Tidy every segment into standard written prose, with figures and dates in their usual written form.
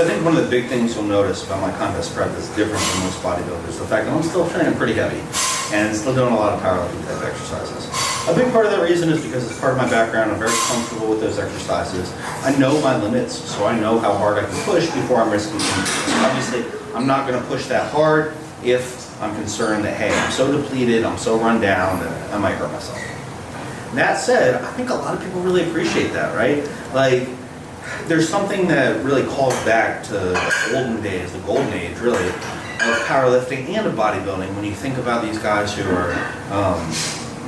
So I think one of the big things you'll notice about my contest prep that's different than most bodybuilders is the fact that I'm still training pretty heavy and still doing a lot of powerlifting type exercises. A big part of that reason is because it's part of my background. I'm very comfortable with those exercises. I know my limits, so I know how hard I can push before I'm risking injury. So obviously, I'm not going to push that hard if I'm concerned that, hey, I'm so depleted, I'm so run down that I might hurt myself. That said, I think a lot of people really appreciate that, right? Like, there's something that really calls back to the olden days, the golden age, really, of powerlifting and of bodybuilding when you think about these guys who are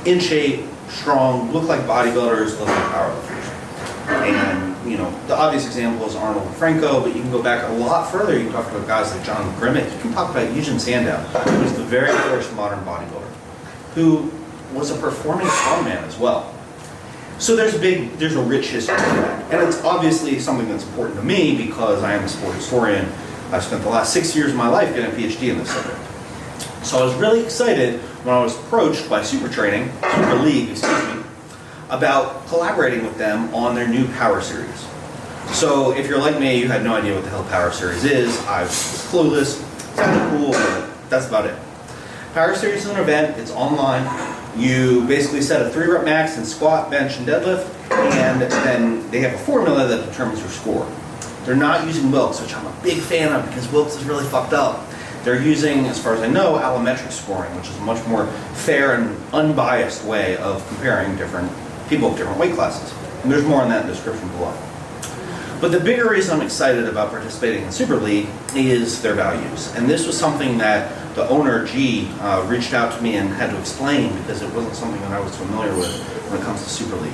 in shape, strong, look like bodybuilders, look like powerlifters. And, you know, the obvious example is Arnold and Franco, but you can go back a lot further. You can talk about guys like John Grimmett. You can talk about Eugen Sandow, who was the very first modern bodybuilder, who was a performing strongman as well. So there's a rich history to that. And it's obviously something that's important to me because I am a sport historian. I've spent the last 6 years of my life getting a PhD in this subject. So I was really excited when I was approached by Super League, about collaborating with them on their new Power Series. So if you're like me, you had no idea what the hell Power Series is. I was clueless. It's kind of cool, but that's about it. Power Series is an event. It's online. You basically set a 3-rep max in squat, bench, and deadlift, and then they have a formula that determines your score. They're not using Wilks, which I'm a big fan of because Wilks is really fucked up. They're using, as far as I know, allometric scoring, which is a much more fair and unbiased way of comparing different people of different weight classes. And there's more on that in the description below. But the bigger reason I'm excited about participating in Super League is their values. And this was something that the owner, G, reached out to me and had to explain because it wasn't something that I was familiar with when it comes to Super League.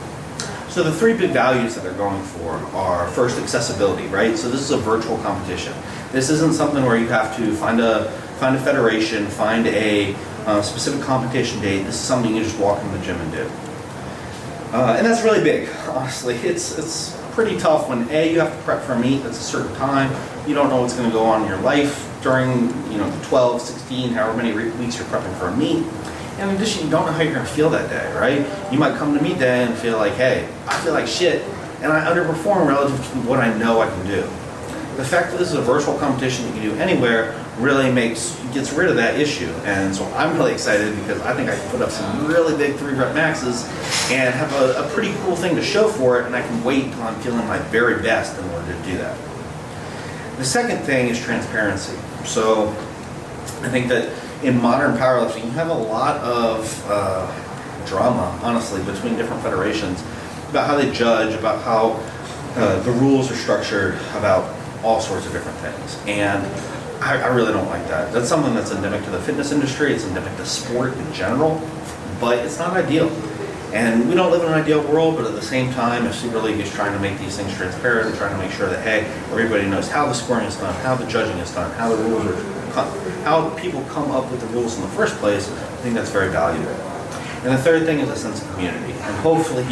So the 3 big values that they're going for are, first, accessibility, right? So this is a virtual competition. This isn't something where you have to find a federation, find a specific competition date. This is something you just walk into the gym and do. And that's really big, honestly. It's pretty tough when A, you have to prep for a meet that's a certain time. You don't know what's going to go on in your life during, the 12, 16, however many weeks you're prepping for a meet. And in addition, you don't know how you're going to feel that day, right? You might come to meet day and feel like, hey, I feel like shit, and I underperform relative to what I know I can do. The fact that this is a virtual competition you can do anywhere really gets rid of that issue. And so I'm really excited because I think I can put up some really big 3-rep maxes and have a pretty cool thing to show for it, and I can wait until I'm feeling my very best in order to do that. The second thing is transparency. So I think that in modern powerlifting, you have a lot of drama, honestly, between different federations about how they judge, about how the rules are structured, about all sorts of different things. And I really don't like that. That's something that's endemic to the fitness industry. It's endemic to sport in general, but it's not ideal. And we don't live in an ideal world, but at the same time, if Super League is trying to make these things transparent and trying to make sure that, hey, everybody knows how the scoring is done, how the judging is done, how the rules are, how people come up with the rules in the first place, I think that's very valuable. And the third thing is a sense of community. And hopefully,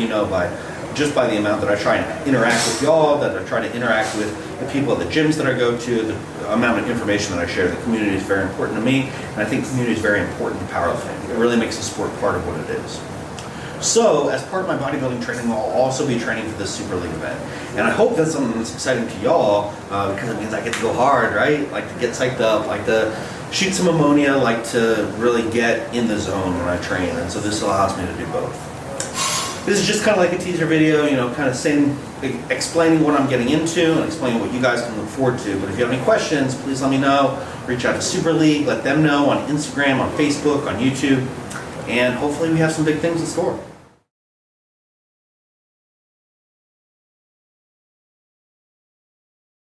just by the amount that I try and interact with y'all, that I try to interact with the people at the gyms that I go to, the amount of information that I share, the community is very important to me, and I think community is very important to powerlifting. It really makes the sport part of what it is. So, as part of my bodybuilding training, I'll also be training for this Super League event. And I hope that's something that's exciting to y'all, because it means I get to go hard, right? Like to get psyched up, like to shoot some ammonia, like to really get in the zone when I train. And so this allows me to do both. This is just kind of like a teaser video, kind of explaining what I'm getting into and explaining what you guys can look forward to. But if you have any questions, please let me know. Reach out to Super League, let them know on Instagram, on Facebook, on YouTube. And hopefully we have some big things in store.